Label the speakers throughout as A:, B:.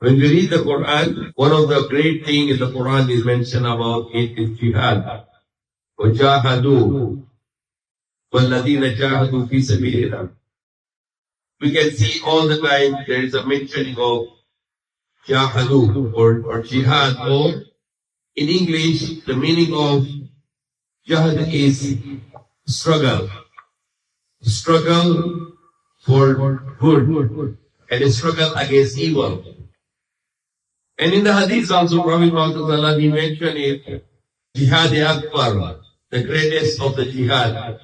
A: When we read the Quran, one of the great things in the Quran is mentioned about it is jihad. وَجَاهَدُوا وَالَّذِينَ جَاهَدُوا فِي سَبِيلِ اللَّهِ. We can see all the time there is a mentioning of jahadu or jihad, or in English the meaning of jihad is struggle. Struggle for good and a struggle against evil. And in the Hadith also, Prophet Muhammad he mentioned it, Jihad Akbar, the greatest of the jihad.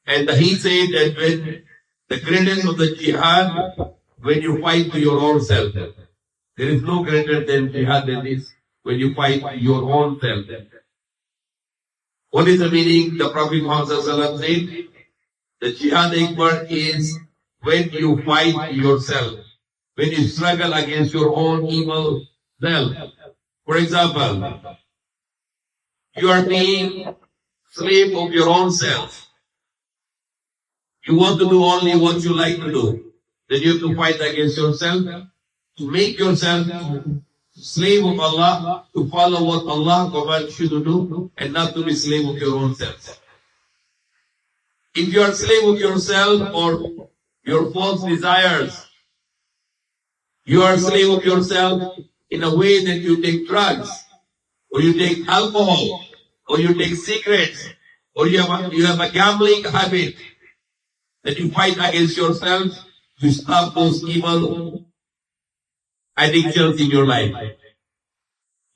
A: And he said that when the greatest of the jihad, when you fight to your own self, there is no greater than jihad than this, when you fight your own self. What is the meaning? The Prophet Muhammad said, the Jihad Akbar is when you fight yourself, when you struggle against your own evil self. For example, you are being slave of your own self. You want to do only what you like to do. Then you have to fight against yourself to make yourself slave of Allah, to follow what Allah commands you to do, and not to be slave of your own self. If you are slave of yourself or your false desires, you are slave of yourself in a way that you take drugs, or you take alcohol, or you take cigarettes, or you have a gambling habit, that you fight against yourself to stop those evil addictions in your life.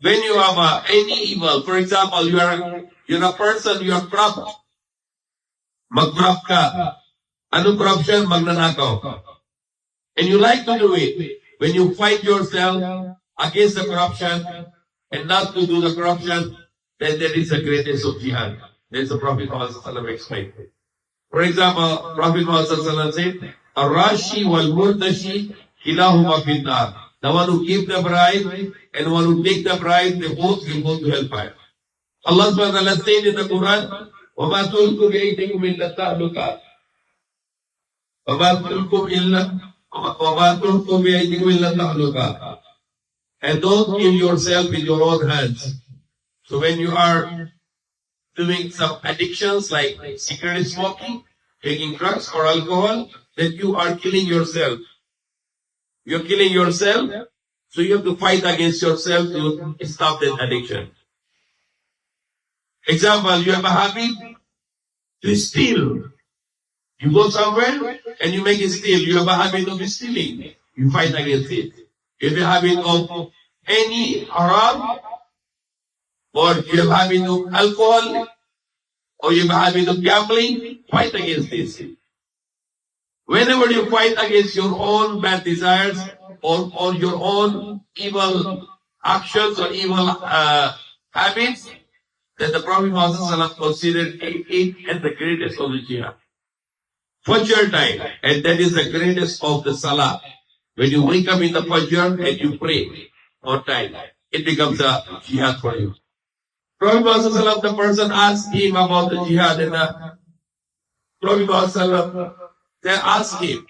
A: When you have any evil, for example, you're a person, you are corrupt. Mag-corrupt ka. Anong corruption? Magnanakaw. And you like to do it. When you fight yourself against the corruption and not to do the corruption, then there is the greatest of jihad. That's the Prophet Muhammad explained. For example, Prophet Muhammad said, Ar-Rashi wal-Murtashi kilahuma finnar. The one who gives the bribe and the one who takes the bribe, they both will go to hellfire. Allah subhanahu wa ta'ala said in the Quran, وَمَا تُلْكُمْ بِأَيْدِكُمْ إِلَّا التَّهْلُكَةِ وَمَا تُلْكُمْ بِأَيْدِكُمْ إِلَّا التَّهْلُكَةِ. And don't kill yourself with your own hands. So when you are doing some addictions like cigarette smoking, taking drugs or alcohol, then you are killing yourself. You're killing yourself, so you have to fight against yourself to stop that addiction. Example, you have a habit to steal. You go somewhere and you make it steal. You have a habit of stealing. You fight against it. You have a habit of any haram, or you have a habit of alcohol, or you have a habit of gambling, fight against this. Whenever you fight against your own bad desires or your own evil actions or evil habits, then the Prophet Muhammad considered it as the greatest of the jihad. Fajr time, and that is the greatest of the salah. When you wake up in the Fajr and you pray on time, it becomes a jihad for you. Prophet Muhammad, the person asked him about the jihad, and the Prophet Muhammad asked him,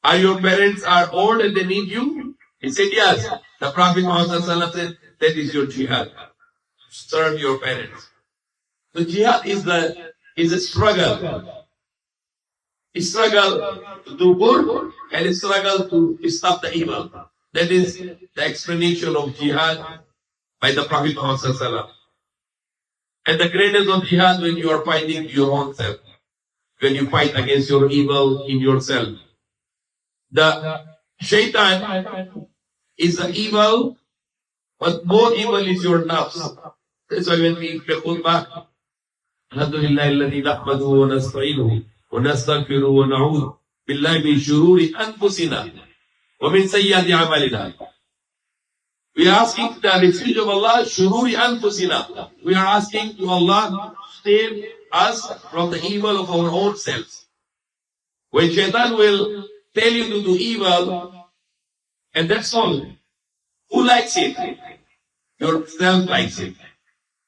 A: are your parents are old and they need you? He said, yes. The Prophet Muhammad said, that is your jihad. Serve your parents. So jihad is a struggle. A struggle to do good and a struggle to stop the evil. That is the explanation of jihad by the Prophet Muhammad. And the greatest of jihad when you are fighting your own self. When you fight against your evil in yourself. The shaitan is the evil, but more evil is your nafs. That's why when we make khutbah, Alhamdulillah alladhi nahmaduhu wa nasta'inuhu wa nastaghfiruhu wa na'udhu billahi min shururi anfusina wa min sayyiati a'malina. We are asking the refuge of Allah, shururi anfusina. We are asking to Allah to save us from the evil of our own selves. When shaitan will tell you to do evil, and that's all. Who likes it? Yourself likes it.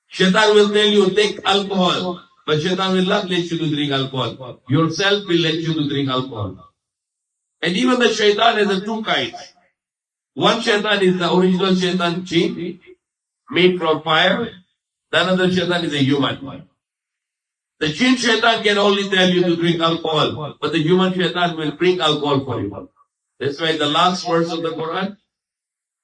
A: Shaitan will tell you take alcohol, but shaitan will not let you to drink alcohol. Yourself will let you to drink alcohol. And even the shaitan has two kinds. One shaitan is the original shaitan jinn, made from fire. The another shaitan is a human. The jinn shaitan can only tell you to drink alcohol, but the human shaitan will bring alcohol for you. That's why the last verse of the Quran,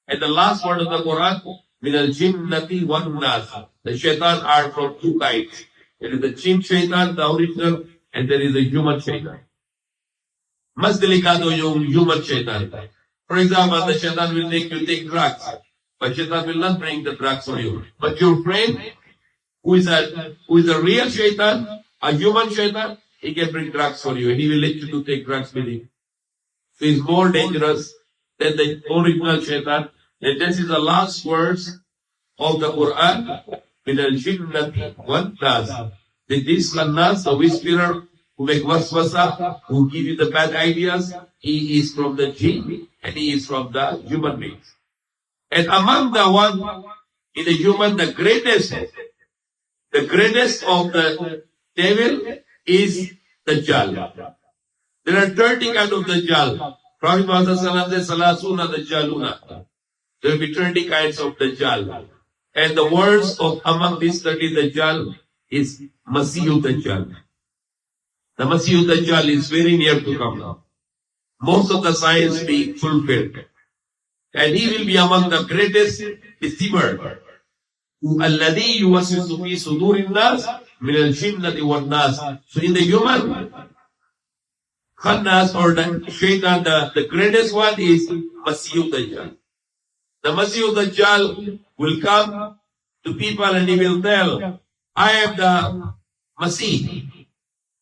A: and the last word of the Quran, min al jinnati wan nas. The shaitan are from two kinds. There is the jinn shaitan, the original, and there is the human shaitan. Mas delikado yung human shaitan. For example, the shaitan will make you take drugs, but shaitan will not bring the drugs for you. But your friend, who is a real shaitan, a human shaitan, he can bring drugs for you, and he will let you to take drugs with him. So he's more dangerous than the original shaitan. And this is the last verse of the Quran. Min al-jinnati wan-nas. This nas, the whisperer, who make waswasa, who give you the bad ideas, he is from the jinn, and he is from the human beings. And among the one in the human, the greatest of the devil is the Dajjal. There are 30 kinds of Dajjal. Prophet Muhammad says, Salasuna Dajjaluna. There will be 30 kinds of Dajjal. And the worst of among these 30 Dajjal is Masihul Dajjal. The Masihul Dajjal is very near to come now. Most of the signs being fulfilled. And he will be among the greatest deceiver. الذي يوسوس في صدور الناس من الجنة والناس. So in the human, Khannas or the Shaitan, the greatest one is Masihul Dajjal. The Masihul Dajjal will come to people and he will tell, I am the Masih.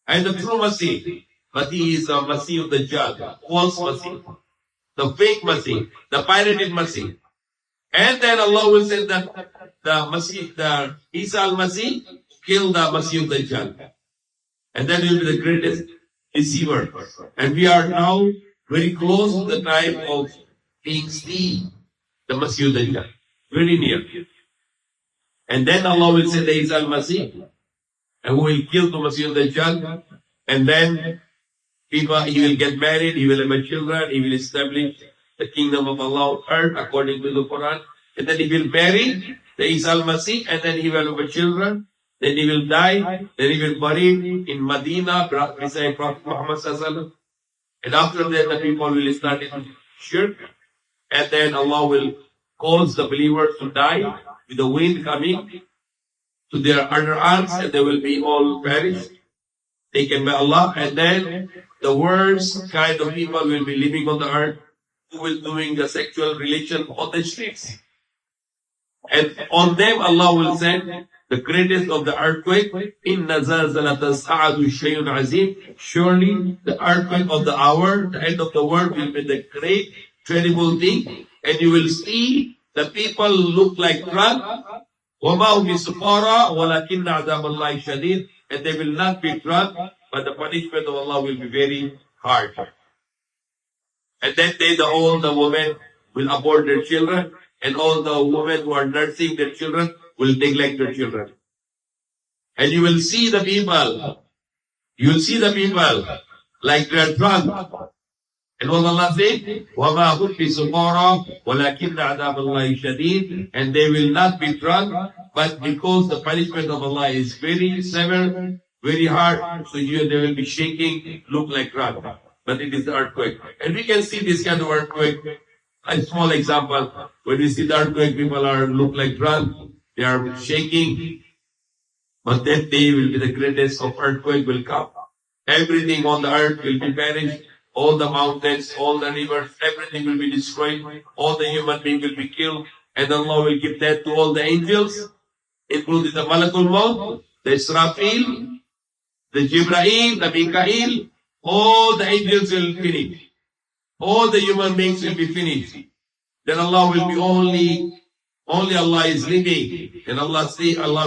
A: I am the true Masih. But he is a Masihul Dajjal, false Masih. The fake Masih, the pirated Masih. And then Allah will send that the Masih, the Isa al-Masih, kill the Masih Dajjal. And that will be the greatest deceiver. And we are now very close to the time of being seen, the Masih Dajjal. Very near. And then Allah will send the Isa al-Masih, and who will kill the Masih Dajjal. And then people, he will get married, he will have children, he will establish the kingdom of Allah on earth according to the Quran. And then he will marry the Isa al-Masih, and then he will have children, then he will die, then he will bury in Medina beside Prophet Muhammad sallallahu alaihi wasallam. And after that the people will start in shirk, and then Allah will cause the believers to die with the wind coming to their underarms, and they will be all perished, taken by Allah. And then the worst kind of people will be living on the earth, who will doing the sexual relation on the streets. And on them Allah will send the greatest of the earthquake. Inna zalzalata sa'adu shay'un azim. Surely the earthquake of the hour, the end of the world, will be the great, terrible thing. And you will see the people look like drunk. وَمَا هُمْ بِسُقَارَى وَلَكِنَّ عَذَابَ اللَّهِ شَدِيدٌ. And they will not be drunk, but the punishment of Allah will be very hard. And that day all the women will abort their children, and all the women who are nursing their children will neglect their children. And you will see the people like they are drunk. And what Allah said, وَمَا هُمْ بِسُقَارَى وَلَكِنَّ عَذَابَ اللَّهِ شَدِيدٌ. And they will not be drunk, but because the punishment of Allah is very severe, very hard, so they will be shaking, look like drunk. But it is the earthquake. And we can see this kind of earthquake. A small example, when we see the earthquake, people look like drunk, they are shaking. But that day will be the greatest of earthquake will come. Everything on the earth will be perished. All the mountains, all the rivers, everything will be destroyed. All the human beings will be killed. And Allah will give death to all the angels, including the Malakul Maut, the Israfil, the Jibreel, the Mikael. All the angels will finish. All the human beings will be finished. Then Allah will be only Allah is living. And Allah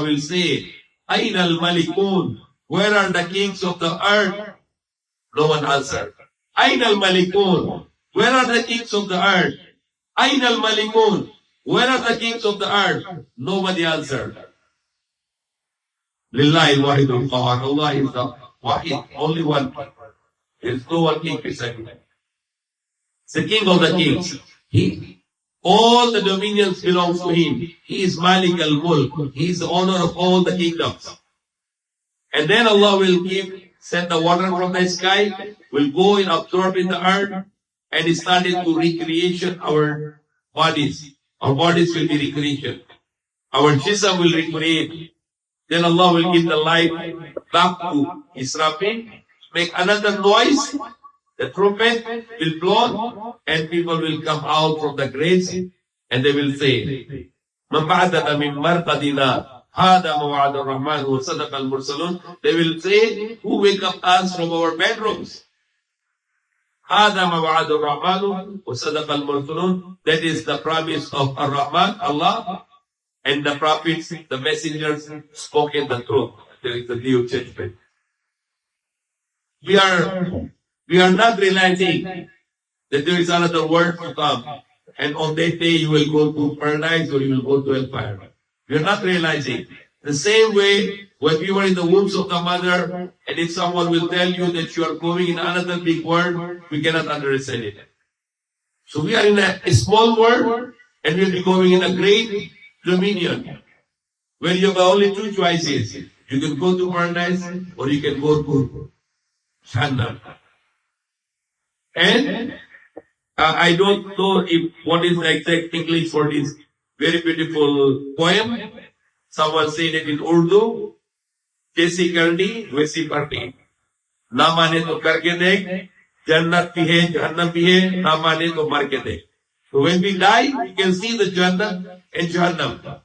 A: will say, Aina al-Malikun? Where are the kings of the earth? No one answered. Aina al-Malikun? Where are the kings of the earth? Aina al-Malikun? Where are the kings of the earth? Nobody answered. Lillahi al-Wahidul Qahar. Allah is the Wahid, only one. There is no one king beside him. The king of the kings. All the dominions belongs to him. He is Malik al-Mulk. He is the owner of all the kingdoms. And then Allah will send the water from the sky, will go and absorb in the earth, and it started to recreation our bodies. Our bodies will be recreation. Our jism will recreate. Then Allah will give the life back to Israfil, make another noise, the trumpet will blow, and people will come out from the graves, and they will say, "Man ba'athana min marqadina, hada ma wa'ada ar-Rahman wa sadaqa al-mursalun." They will say, "Who wake up us from our bedrooms?" Hada ma wa'ada ar-Rahman wa sadaqa al-mursalun. That is the promise of ar-Rahman, Allah, and the prophets, the messengers, spoken the truth. There is the day of judgment. We are not realizing that there is another world to come. And on that day you will go to paradise or you will go to hellfire. We are not realizing. The same way when we were in the wombs of the mother, and if someone will tell you that you are going in another big world, we cannot understand it. So we are in a small world, and we'll be going in a great dominion, where you have only two choices. You can go to paradise or you can go to Jannah. And I don't know what is the exact English for this very beautiful poem. Someone said it in Urdu. Jaisi karni, वैसी party. ना माने तो करके देख, जन्नत भी है, जहन्नम भी है, ना माने तो मर के देख. So when we die, we can see the Jannah and Jahannam.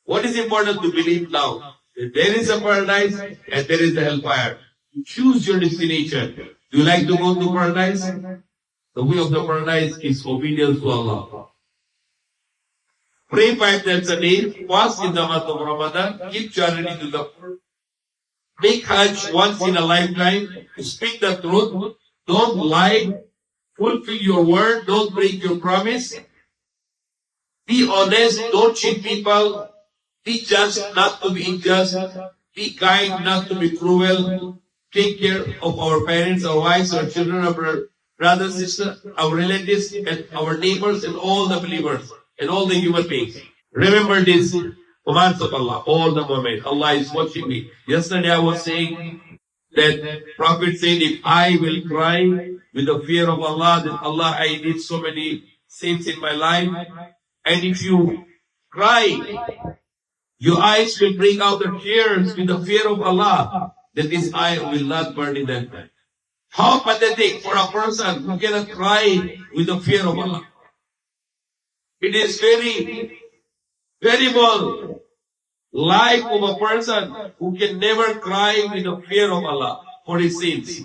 A: What is important to believe now? That there is a paradise and there is a hellfire. You choose your destination. Do you like to go to paradise? The way of the paradise is obedience to Allah. Pray 5 times a day, fast in the month of Ramadan, give charity to the poor, make Hajj once in a lifetime, speak the truth, don't lie, fulfill your word, don't break your promise, be honest, don't cheat people, be just, not to be unjust, be kind, not to be cruel, take care of our parents, our wives, our children, our brothers, sisters, our relatives, and our neighbors, and all the believers, and all the human beings. Remember this commands of Allah all the moment. Allah is watching me. Yesterday I was saying that Prophet said, if I will cry with the fear of Allah, then Allah, I did so many sins in my life. And if you cry, your eyes will bring out the tears with the fear of Allah, that this eye will not burn in that night. How pathetic for a person who cannot cry with the fear of Allah. It is very terrible life of a person who can never cry with the fear of Allah for his sins.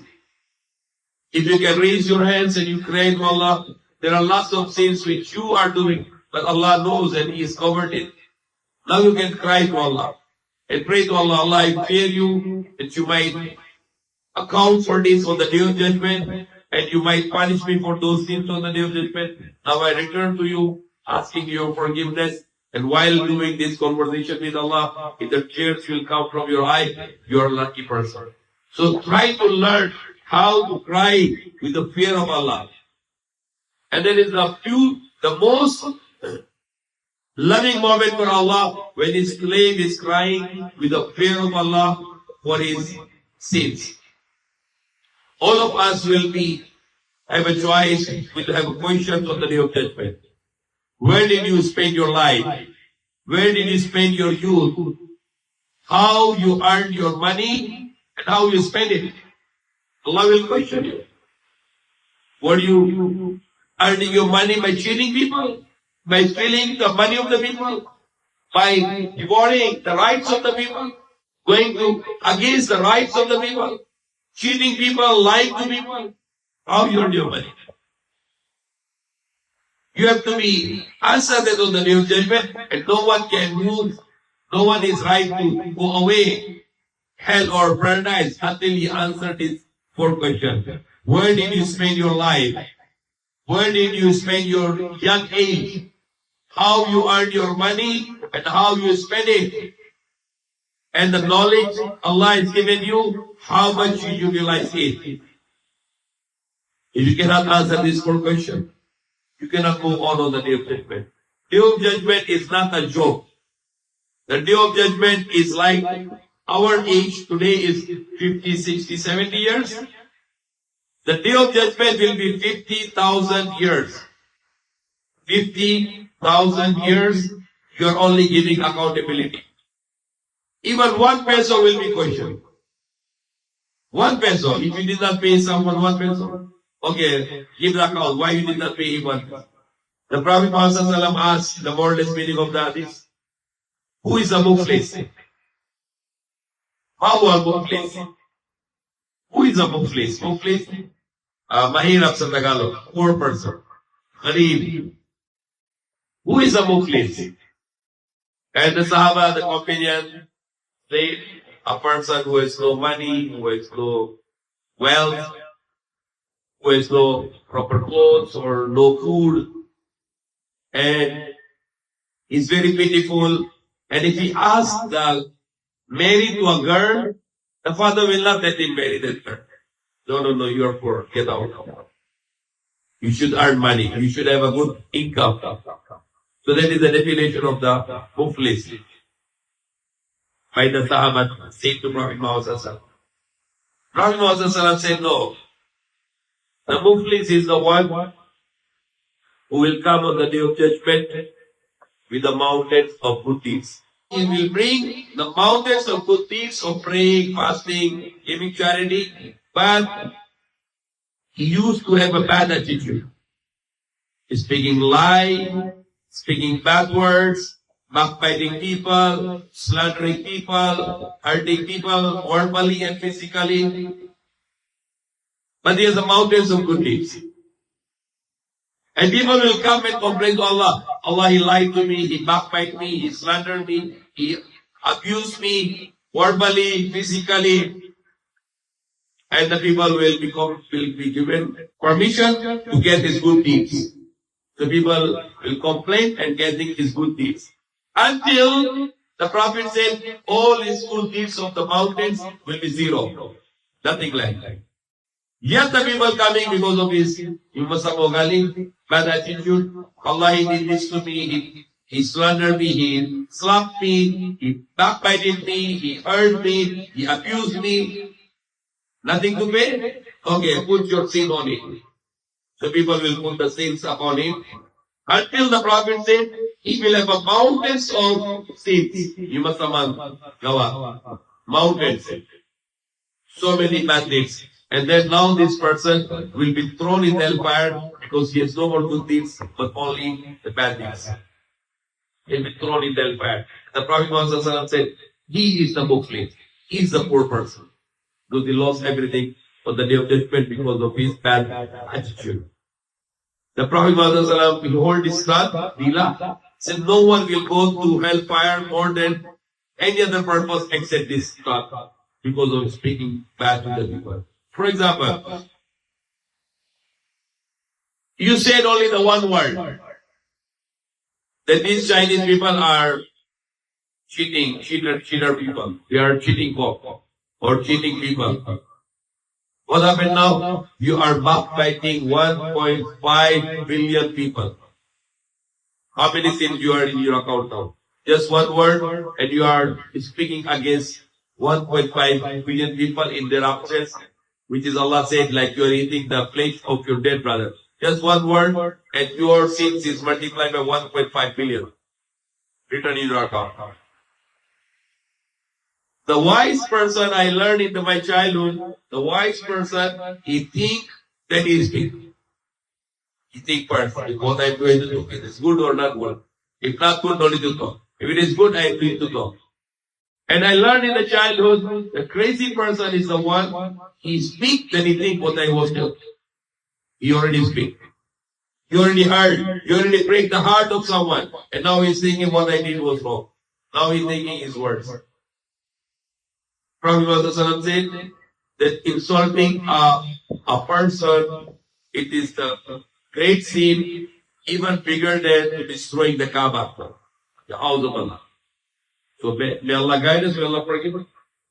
A: If you can raise your hands and you cry to Allah, there are lots of sins which you are doing, but Allah knows and He has covered it. Now you can cry to Allah and pray to Allah, Allah, I fear you that you might account for this on the day of judgment, and you might punish me for those sins on the day of judgment. Now I return to you, asking your forgiveness. And while doing this conversation with Allah, if the tears will come from your eye, you are a lucky person. So try to learn how to cry with the fear of Allah. And there is the most loving moment for Allah when His slave is crying with the fear of Allah for his sins. All of us will have a choice, will have a question on the day of judgment. Where did you spend your life? Where did you spend your youth? How you earned your money and how you spend it? Allah will question you. Were you earning your money by cheating people? By stealing the money of the people? By devouring the rights of the people? Going against the rights of the people? Cheating people, lying to people? How you earned your money? You have to be answered on the day of judgment, and no one can move. No one is right to go away, hell or paradise, until he answered these 4 questions. Where did you spend your life? Where did you spend your young age? How you earned your money and how you spend it? And the knowledge Allah has given you, how much you utilize it? If you cannot answer these 4 questions, you cannot move on the day of judgment. Day of Judgment is not a joke. The Day of Judgment is like our age today is 50, 60, 70 years. The Day of Judgment will be 50,000 years. 50,000 years, you are only giving accountability. Even 1 peso will be questioned. 1 peso. If you did not pay someone 1 peso, okay, give the account. Why you did not pay him 1 peso? The Prophet Muhammad asked the more or less meaning of that is, who is a muflis? How are muflis? Who is a muflis? Muflis? Mahirap sa Tagalog. Poor person. Gharib. Who is a muflis? And the Sahaba, the companion, they, a person who has no money, who has no wealth, who has no proper clothes or no food, and is very pitiful. And if he asks the married to a girl, the father will not let him marry that girl. No, you are poor. Get out. You should earn money. You should have a good income. So that is the definition of the muflis. By the Sahaba said to Prophet Muhammad. Prophet Muhammad said, no. The muflis is the one who will come on the day of judgment with the mountains of good deeds. He will bring the mountains of good deeds of praying, fasting, giving charity, but he used to have a bad attitude. Speaking lie, speaking bad words, backbiting people, slandering people, hurting people verbally and physically. But he has the mountains of good deeds. And people will come and complain to Allah. Allah, he lied to me, he backbite me, he slandered me, he abused me verbally, physically. And the people will be given permission to get his good deeds. The people will complain and getting his good deeds. Until the Prophet said, all his good deeds of the mountains will be zero. Nothing like that. Yet the people coming because of his galing, bad attitude. Allah, he did this to me, he slandered me, he slapped me, he backbited me, he hurt me, he abused me. Nothing to pay? Okay, put your sin on it. So people will put the sins upon him. Until the Prophet said, he will have a mountains of sins. You must gawa. Mountains. So many bad deeds. And then now this person will be thrown in hellfire because he has no more good deeds, but only the bad deeds. He'll be thrown in hellfire. The Prophet Muhammad said, he is the muflis. He is the poor person. Because he lost everything on the day of judgment because of his bad attitude. The Prophet Muhammad, he hold his tongue, Dila, said no one will go to hellfire more than any other purpose except this tongue because of speaking bad to the people. For example, you said only the one word that these Chinese people are cheater people. They are cheating folk or cheating people. What happened now? You are backbiting 1.5 billion people. How many sins you are in your account now? Just one word and you are speaking against 1.5 billion people in their absence, which is Allah said like you are eating the plate of your dead brother. Just one word and your sins is multiplied by 1.5 billion. Written in your account. The wise person I learned in my childhood, the wise person, he think that he is big. He think first, what I'm going to do, it is good or not good. If not good, don't need to talk. If it is good, I need to talk. And I learned in the childhood, the crazy person is the one, he speak, then he think what I was doing. He already speak. He already heard. He already break the heart of someone. And now he's thinking what I did was wrong. Now he's thinking his words. Prophet Muhammad said that insulting a person, it is the great sin, even bigger than destroying the Kaaba, the house of Allah. So may Allah guide us, may Allah forgive us.